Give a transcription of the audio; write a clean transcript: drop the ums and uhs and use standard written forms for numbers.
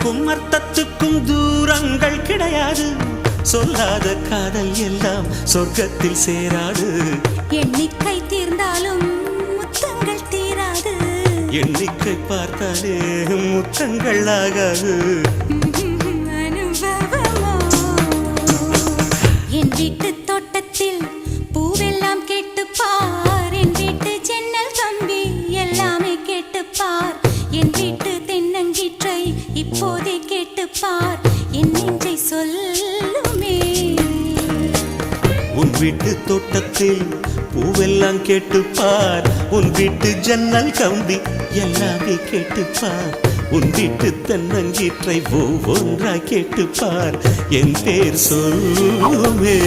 அர்த்தத்துக்கும் அர்த்தத்துக்கும் தூரங்கள் கிடையாது. சொல்லாத காதல் எல்லாம் சொர்க்கத்தில் சேராது. எண்ணிக்கை தீர்ந்தாலும் முத்தங்கள் தீராது. எண்ணிக்கை பார்த்தாலே முத்தங்கள் ஆகாது. என் வீட்டு தோட்டத்தில் பூவெல்லாம் கேட்டுப்பார். என் வீட்டு ஜன்னல் கம்பி எல்லாமே கேட்டுப்பார். என் வீட்டு தென்னங்கீற்றை இப்போதே கேட்டுப்பார். என் நெஞ்சை சொல்லுமே. உன் வீட்டு தோட்டத்தில் பூவெல்லாம் கேட்டுப்பார். உன் வீட்டு ஜன்னல் கம்பி எல்லாமே கேட்டுப்பார். உன் வீட்டு தென்னங்கீற்றை ஒவ்வொன்றா கேட்டுப்பார். என் பேர் சொல்லுமே.